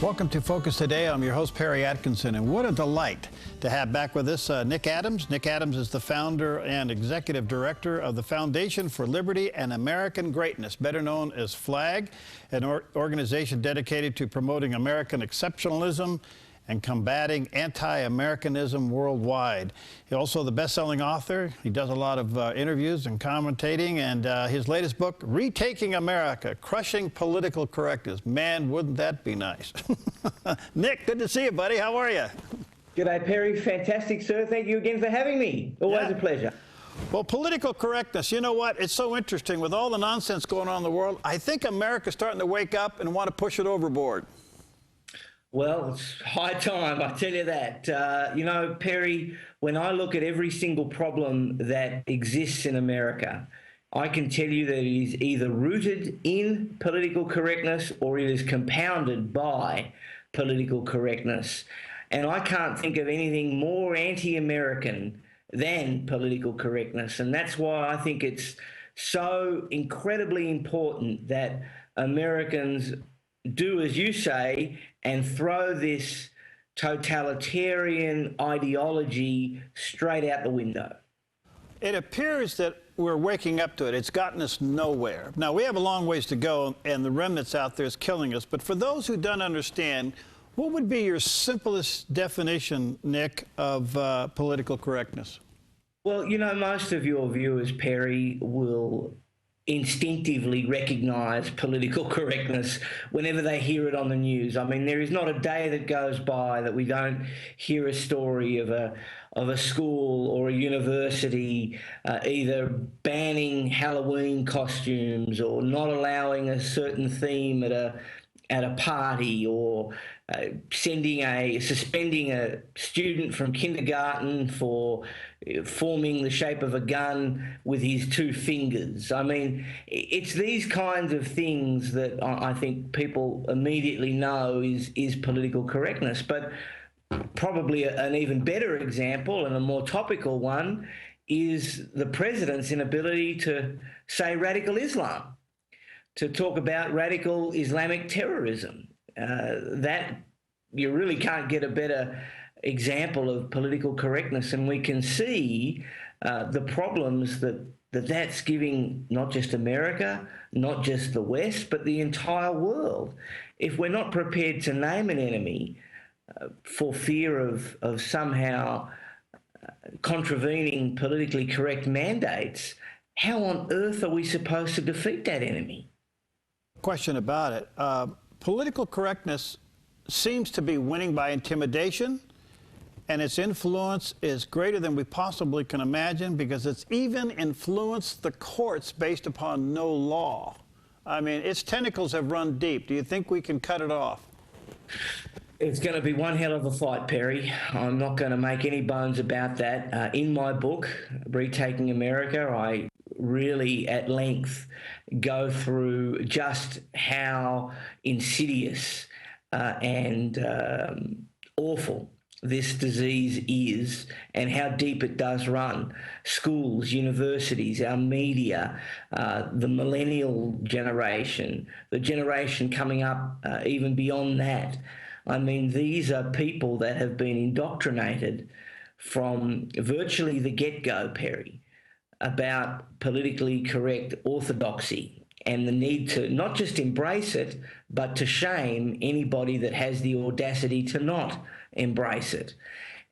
Welcome to Focus Today. I'm your host, Perry Atkinson, and what a delight to have back with us Nick Adams. Nick Adams is the founder and executive director of the Foundation for Liberty and American Greatness, better known as FLAG, an organization dedicated to promoting American exceptionalism and combating anti-Americanism worldwide. He's also the best-selling author. He does a lot of interviews and commentating, and his latest book, Retaking America, Crushing Political Correctness. Man, wouldn't that be nice? Nick, good to see you, buddy. How are you? G'day, Perry. Fantastic, sir. Thank you again for having me. Always a pleasure. Well, political correctness, you know what? It's so interesting. With all the nonsense going on in the world, I think America's starting to wake up and want to push it overboard. Well, it's high time, I tell you that. You know, Perry, when I look at every single problem that exists in America, I can tell you that it is either rooted in political correctness or it is compounded by political correctness. And I can't think of anything more anti-American than political correctness. And that's why I think it's so incredibly important that Americans do as you say and throw this totalitarian ideology straight out the window. It appears that we're waking up to it. It's gotten us nowhere. Now, we have a long ways to go, and the remnants out there is killing us. But for those who don't understand, what would be your simplest definition, Nick, of political correctness? Well, you know, most of your viewers, Perry, will instinctively recognize political correctness whenever they hear it on the news. I mean, there is not a day that goes by that we don't hear a story of a school or a university either banning Halloween costumes or not allowing a certain theme at a party, or suspending a student from kindergarten for forming the shape of a gun with his two fingers. I mean, it's these kinds of things that I think people immediately know is political correctness. But probably an even better example and a more topical one is the president's inability to say radical Islam, to talk about radical Islamic terrorism. That you really can't get a better example of political correctness, and we can see the problems that's giving not just America, not just the West, but the entire world. If we're not prepared to name an enemy for fear of somehow contravening politically correct mandates, how on earth are we supposed to defeat that enemy? Question about it. Political correctness seems to be winning by intimidation, and its influence is greater than we possibly can imagine, because it's even influenced the courts based upon no law. I mean, its tentacles have run deep. Do you think we can cut it off? It's going to be one hell of a fight, Perry. I'm not going to make any bones about that. In my book, Retaking America, I really at length go through just how insidious and awful this disease is and how deep it does run. Schools, universities, our media, the millennial generation, the generation coming up even beyond that. I mean, these are people that have been indoctrinated from virtually the get-go, Perry, about politically correct orthodoxy and the need to not just embrace it, but to shame anybody that has the audacity to not embrace it.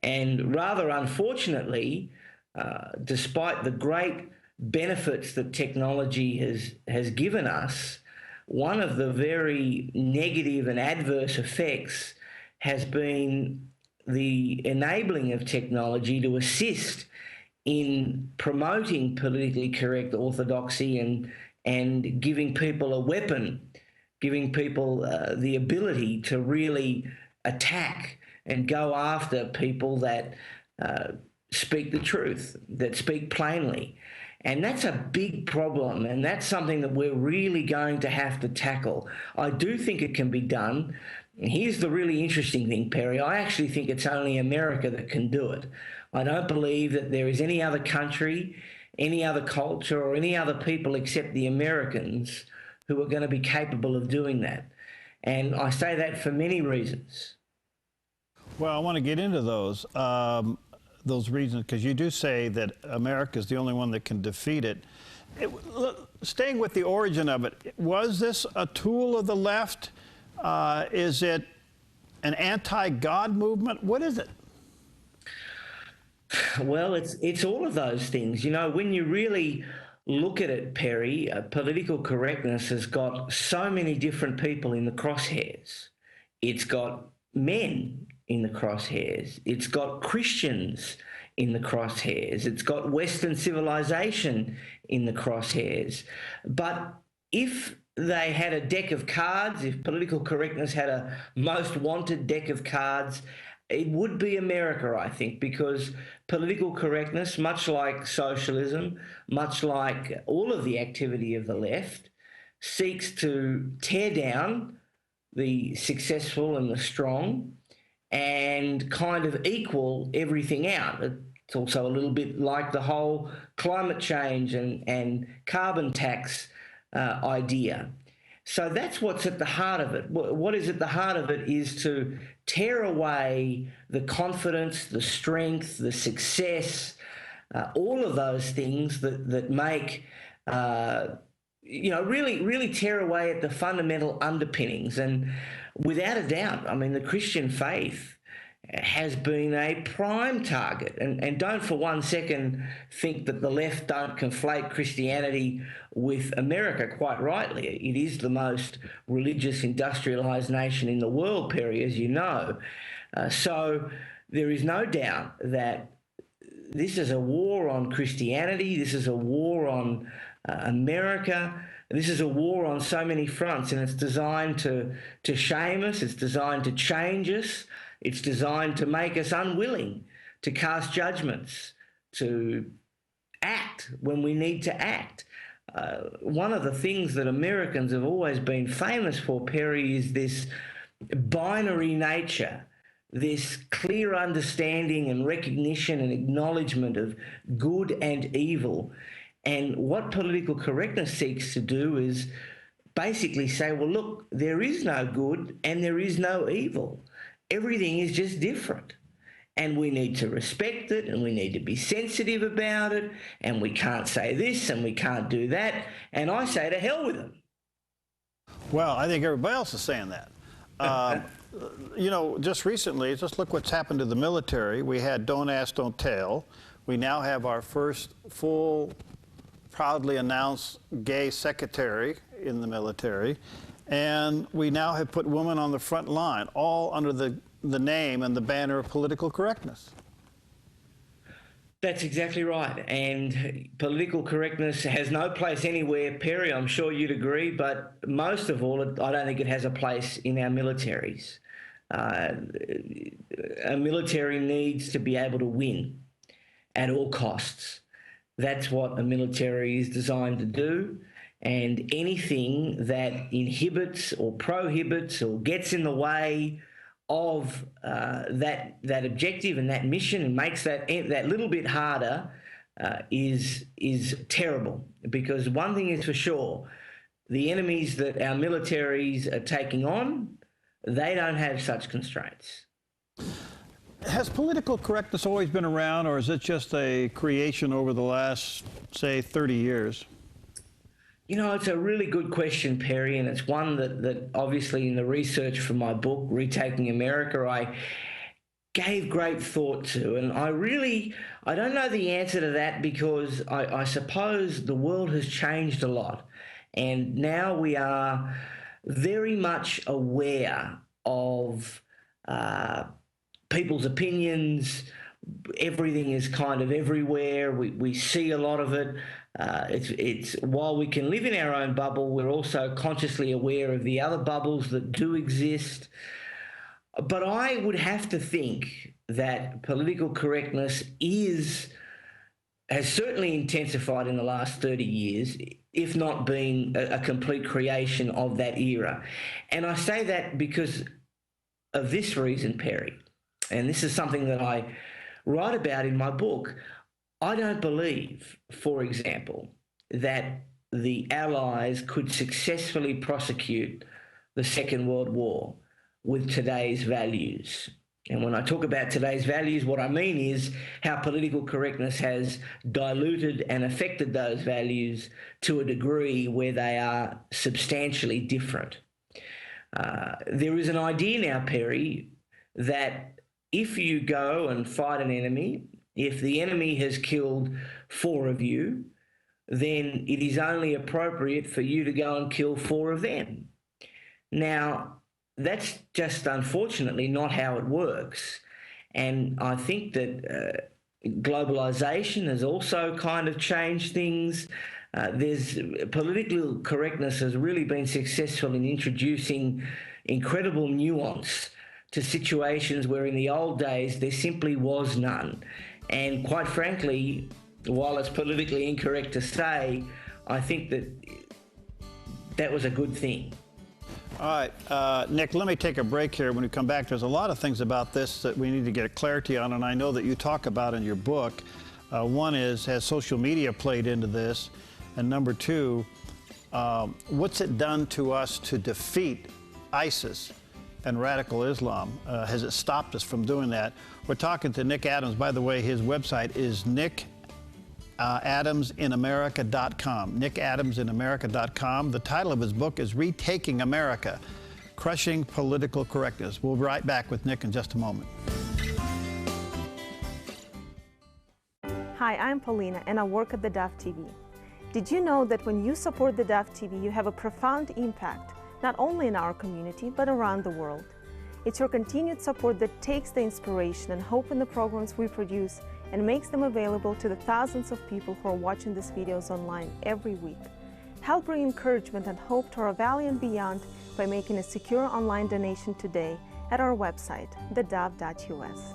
And rather unfortunately, despite the great benefits that technology has given us, one of the very negative and adverse effects has been the enabling of technology to assist in promoting politically correct orthodoxy and giving people a weapon, giving people the ability to really attack and go after people that speak the truth, that speak plainly. And that's a big problem, and that's something that we're really going to have to tackle. I do think it can be done. And here's the really interesting thing, Perry. I actually think it's only America that can do it. I don't believe that there is any other country, any other culture, or any other people except the Americans who are going to be capable of doing that. And I say that for many reasons. Well, I want to get into those reasons, because you do say that America is the only one that can defeat it. Staying with the origin of it, was this a tool of the left? Is it an anti-God movement? What is it? Well, it's all of those things. You know, when you really look at it, Perry, political correctness has got so many different people in the crosshairs. It's got men in the crosshairs. It's got Christians in the crosshairs. It's got Western civilization in the crosshairs. But if they had a deck of cards, if political correctness had a most wanted deck of cards, it would be America, I think, because political correctness, much like socialism, much like all of the activity of the left, seeks to tear down the successful and the strong and kind of equal everything out. It's also a little bit like the whole climate change and carbon tax idea. So that's what's at the heart of it. What is at the heart of it is to tear away the confidence, the strength, the success, all of those things that make, really tear away at the fundamental underpinnings. And without a doubt, I mean, the Christian faith has been a prime target. And don't for one second think that the left don't conflate Christianity with America. Quite rightly, it is the most religious, industrialized nation in the world, Perry, as you know. So there is no doubt that this is a war on Christianity. This is a war on America. This is a war on so many fronts, and it's designed to shame us. It's designed to change us. It's designed to make us unwilling to cast judgments, to act when we need to act. One of the things that Americans have always been famous for, Perry, is this binary nature, this clear understanding and recognition and acknowledgement of good and evil. And what political correctness seeks to do is basically say, well, look, there is no good and there is no evil. Everything is just different. And we need to respect it, and we need to be sensitive about it, and we can't say this and we can't do that. And I say to hell with them. Well, I think everybody else is saying that. Just recently, just look what's happened to the military. We had Don't Ask, Don't Tell. We now have our first full, proudly announced gay secretary in the military. And we now have put women on the front line, all under the name and the banner of political correctness. That's exactly right. And political correctness has no place anywhere, Perry, I'm sure you'd agree, but most of all, I don't think it has a place in our militaries. A military needs to be able to win at all costs. That's what a military is designed to do. And anything that inhibits or prohibits or gets in the way of that objective and that mission and makes that little bit harder is terrible. Because one thing is for sure, the enemies that our militaries are taking on, they don't have such constraints. Has political correctness always been around, or is it just a creation over the last, say, 30 years? You know, it's a really good question, Perry, and it's one that obviously in the research for my book, Retaking America, I gave great thought to. And I don't know the answer to that, because I suppose the world has changed a lot. And now we are very much aware of people's opinions. Everything is kind of everywhere. We see a lot of it. It's while we can live in our own bubble, we're also consciously aware of the other bubbles that do exist. But I would have to think that political correctness has certainly intensified in the last 30 years, if not been a complete creation of that era. And I say that because of this reason, Perry, and this is something that I write about in my book. I don't believe, for example, that the Allies could successfully prosecute the Second World War with today's values. And when I talk about today's values, what I mean is how political correctness has diluted and affected those values to a degree where they are substantially different. There is an idea now, Perry, that if you go and fight an enemy, if the enemy has killed 4 of you, then it is only appropriate for you to go and kill 4 of them. Now, that's just unfortunately not how it works. And I think that globalization has also kind of changed things. Political correctness has really been successful in introducing incredible nuance to situations where in the old days there simply was none. And quite frankly, while it's politically incorrect to say, I think that that was a good thing. All right, Nick, let me take a break here. When we come back, there's a lot of things about this that we need to get clarity on, and I know that you talk about in your book. One is, has social media played into this? And number 2, what's it done to us to defeat ISIS and radical Islam? Has it stopped us from doing that? We're talking to Nick Adams. By the way, his website is adamsinamerica.com. nickadamsinamerica.com. The title of his book is Retaking America, Crushing Political Correctness. We'll be right back with Nick in just a moment. Hi, I'm Paulina, and I work at theDove TV. Did you know that when you support theDove TV, you have a profound impact, not only in our community, but around the world? It's your continued support that takes the inspiration and hope in the programs we produce and makes them available to the thousands of people who are watching these videos online every week. Help bring encouragement and hope to our valley and beyond by making a secure online donation today at our website, thedove.us.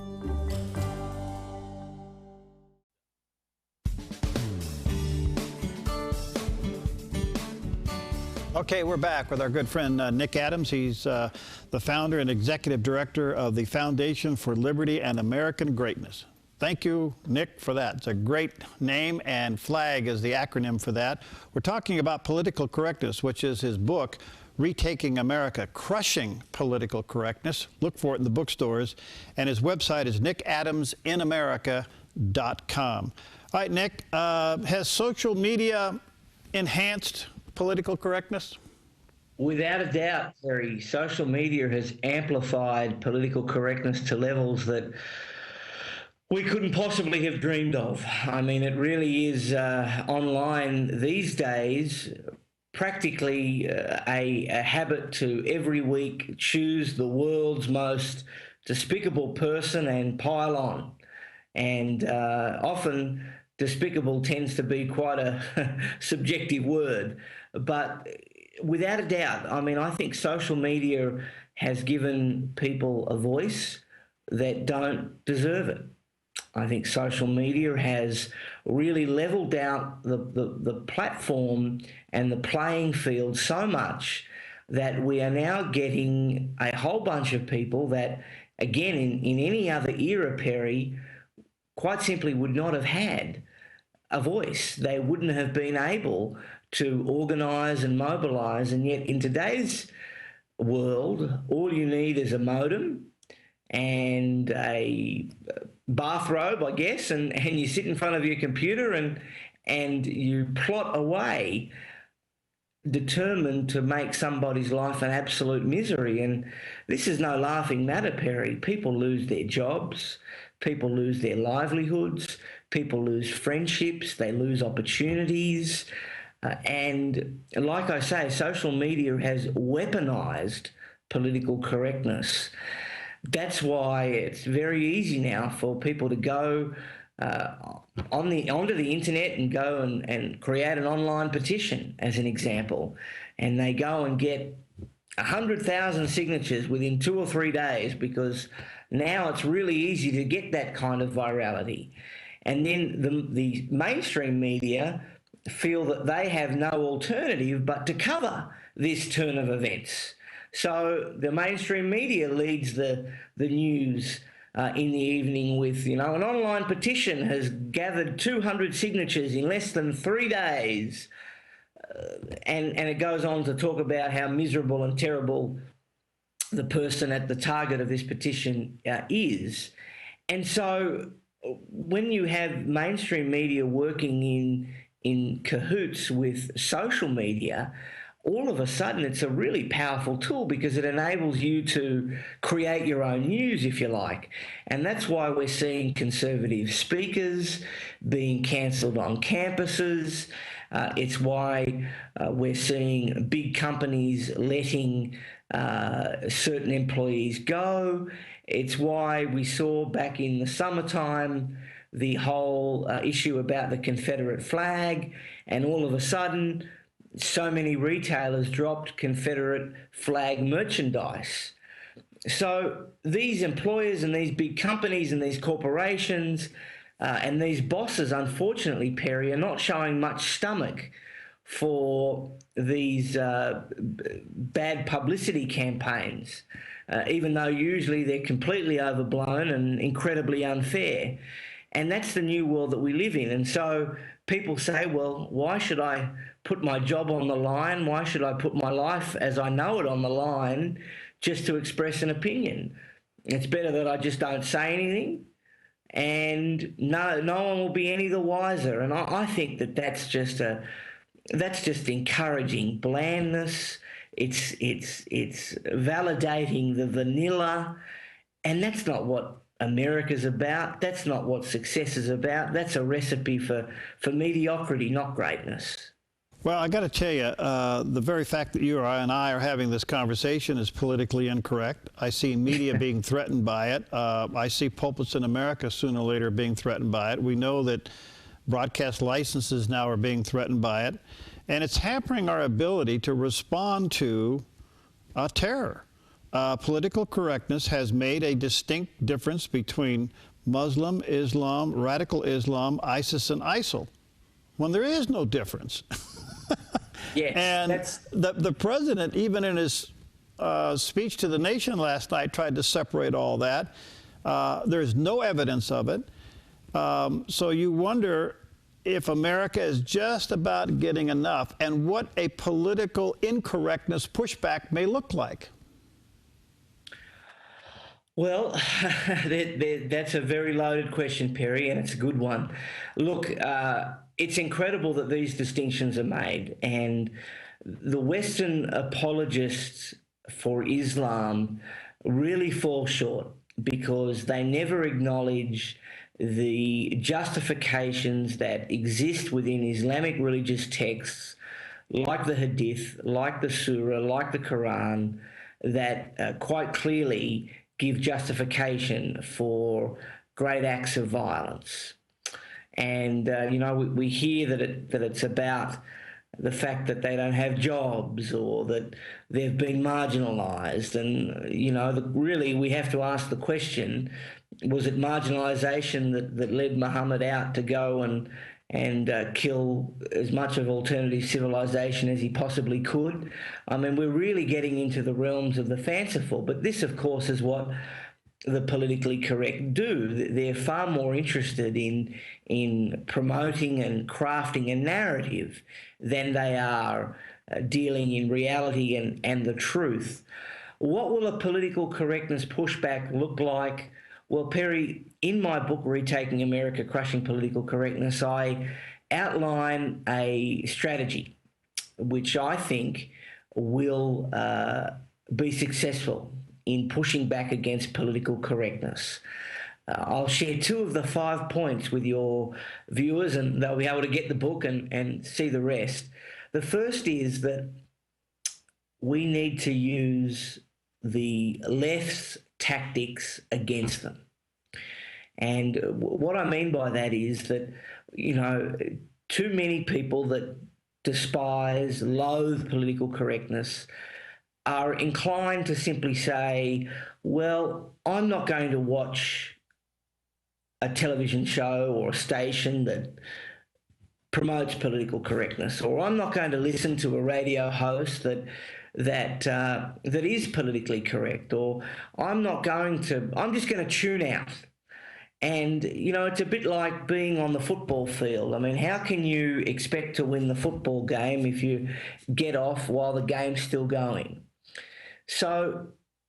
Okay, we're back with our good friend Nick Adams. He's the founder and executive director of the Foundation for Liberty and American Greatness. Thank you, Nick, for that. It's a great name, and FLAG is the acronym for that. We're talking about political correctness, which is his book, Retaking America, Crushing Political Correctness. Look for it in the bookstores. And his website is nickadamsinamerica.com. All right, Nick, has social media enhanced political correctness? Without a doubt, Terry, social media has amplified political correctness to levels that we couldn't possibly have dreamed of. I mean, it really is online these days, practically a habit to every week choose the world's most despicable person and pile on. And often despicable tends to be quite a subjective word. But without a doubt, I mean, I think social media has given people a voice that don't deserve it. I think social media has really leveled out the platform and the playing field so much that we are now getting a whole bunch of people that, again, in any other era, Perry, quite simply would not have had a voice. They wouldn't have been able to organise and mobilise. And yet in today's world, all you need is a modem and a bathrobe, I guess, and you sit in front of your computer and you plot away, determined to make somebody's life an absolute misery. And this is no laughing matter, Perry. People lose their jobs, people lose their livelihoods, people lose friendships, they lose opportunities. And like I say, social media has weaponized political correctness. That's why it's very easy now for people to go onto the internet and go and create an online petition, as an example, and they go and get 100,000 signatures within 2 or 3 days, because now it's really easy to get that kind of virality. And then the mainstream media feel that they have no alternative but to cover this turn of events. So the mainstream media leads the news in the evening with, an online petition has gathered 200 signatures in less than 3 days. and it goes on to talk about how miserable and terrible the person at the target of this petition is. And so when you have mainstream media working in cahoots with social media, all of a sudden it's a really powerful tool because it enables you to create your own news, if you like. And that's why we're seeing conservative speakers being cancelled on campuses. It's why we're seeing big companies letting certain employees go. It's why we saw back in the summertime the whole issue about the Confederate flag, and all of a sudden so many retailers dropped Confederate flag merchandise. So these employers and these big companies and these corporations and these bosses, unfortunately, Perry, are not showing much stomach for these bad publicity campaigns, even though usually they're completely overblown and incredibly unfair. And that's the new world that we live in. And so people say, well, why should I put my job on the line? Why should I put my life as I know it on the line just to express an opinion? It's better that I just don't say anything, and no one will be any the wiser. And I think that that's just encouraging blandness. It's validating the vanilla, and that's not what America's about. That's not what success is about. That's a recipe for mediocrity, not greatness. Well, I got to tell you, the very fact that you and I are having this conversation is politically incorrect. I see media being threatened by it. I see pulpits in America sooner or later being threatened by it. We know that broadcast licenses now are being threatened by it. And it's hampering our ability to respond to terror. Political correctness has made a distinct difference between Muslim, Islam, radical Islam, ISIS, and ISIL, when there is no difference. Yes, and the president, even in his speech to the nation last night, tried to separate all that. There's no evidence of it. So you wonder if America is just about getting enough, and what a political incorrectness pushback may look like. Well, that's a very loaded question, Perry, and it's a good one. Look, it's incredible that these distinctions are made, and the Western apologists for Islam really fall short because they never acknowledge the justifications that exist within Islamic religious texts, like the Hadith, like the Surah, like the Quran, that quite clearly give justification for great acts of violence. And we hear that it's about the fact that they don't have jobs or that they've been marginalized. And really we have to ask the question, was it marginalization that led Muhammad out to go and kill as much of alternative civilization as he possibly could? I mean, we're really getting into the realms of the fanciful, but this, of course, is what the politically correct do. They're far more interested in promoting and crafting a narrative than they are dealing in reality and the truth. What will a political correctness pushback look like? Well, Perry, in my book, Retaking America, Crushing Political Correctness, I outline a strategy which I think will be successful in pushing back against political correctness. I'll share 2 of the 5 points with your viewers, and they'll be able to get the book and see the rest. The first is that we need to use the left's tactics against them. And what I mean by that is that, too many people that despise, loathe political correctness are inclined to simply say, well, I'm not going to watch a television show or a station that promotes political correctness, or I'm not going to listen to a radio host that is politically correct, or I'm just going to tune out. And, you know, it's a bit like being on the football field. I mean, how can you expect to win the football game if you get off while the game's still going? So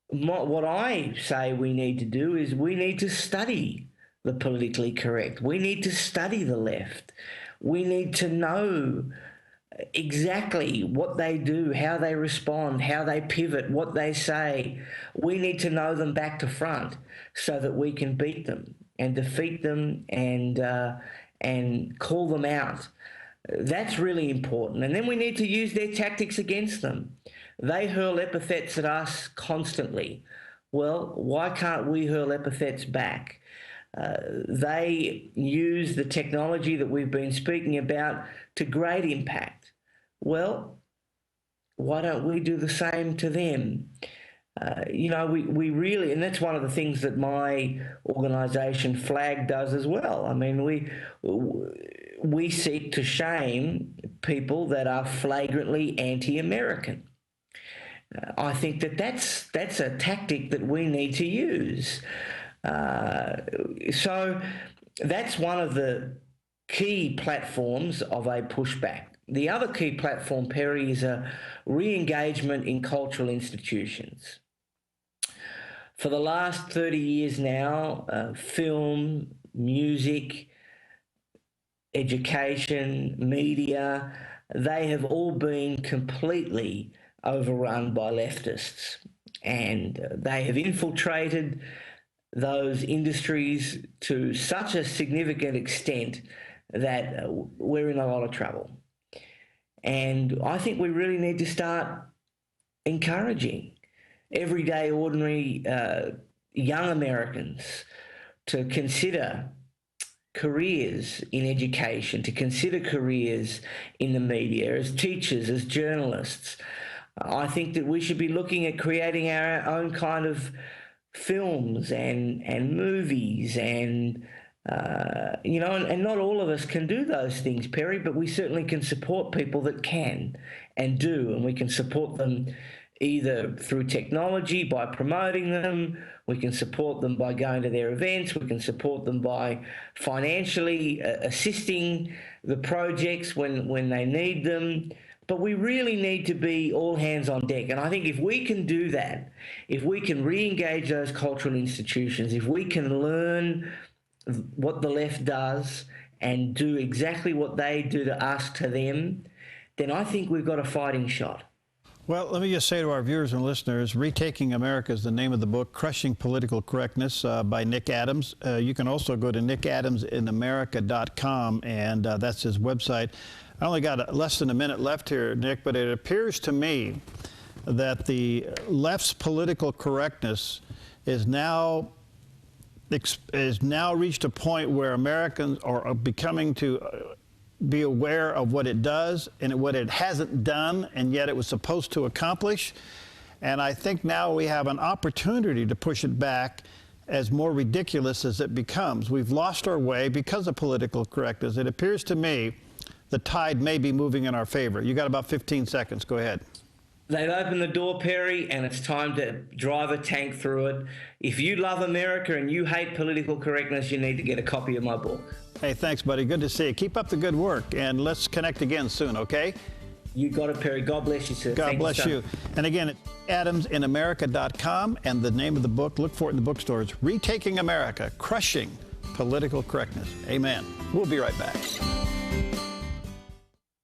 what I say we need to do is we need to study the politically correct. We need to study the left. We need to know exactly what they do, how they respond, how they pivot, what they say. We need to know them back to front so that we can beat them and defeat them and call them out. That's really important. And then we need to use their tactics against them. They hurl epithets at us constantly. Well, why can't we hurl epithets back? They use the technology that we've been speaking about to great impact. Well, why don't we do the same to them? You know, we really, and that's one of the things that my organisation FLAG does as well. I mean, we seek to shame people that are flagrantly anti-American. I think that's a tactic that we need to use. So that's one of the key platforms of a pushback. The other key platform, Perry, is a re-engagement in cultural institutions. For the last 30 years now, film, music, education, media, they have all been completely overrun by leftists, and they have infiltrated those industries to such a significant extent that we're in a lot of trouble. And I think we really need to start encouraging everyday, ordinary young Americans to consider careers in education, to consider careers in the media, as teachers, as journalists. I think that we should be looking at creating our own kind of films and movies and you know, and not all of us can do those things, Perry, but we certainly can support people that can and do, and we can support them either through technology, by promoting them, we can support them by going to their events, we can support them by financially assisting the projects when they need them. But we really need to be all hands on deck. And I think if we can do that, if we can re-engage those cultural institutions, if we can learn what the left does and do exactly what they do to us, to them, then I think we've got a fighting shot. Well, let me just say to our viewers and listeners, Retaking America is the name of the book, Crushing Political Correctness by Nick Adams. You can also go to nickadamsinamerica.com, and that's his website. I only got less than a minute left here, Nick, but it appears to me that the left's political correctness is now reached a point where Americans are becoming to be aware of what it does and what it hasn't done, and yet it was supposed to accomplish. And I think now we have an opportunity to push it back as more ridiculous as it becomes. We've lost our way because of political correctness. It appears to me the tide may be moving in our favor. You got about 15 seconds. Go ahead. They've opened the door, Perry, and it's time to drive a tank through it. If you love America and you hate political correctness, you need to get a copy of my book. Hey, thanks, buddy. Good to see you. Keep up the good work, and let's connect again soon, okay? You got it, Perry. God bless you, sir. God bless you. And again, it's adamsinamerica.com, and the name of the book, look for it in the bookstores, Retaking America, Crushing Political Correctness. Amen. We'll be right back.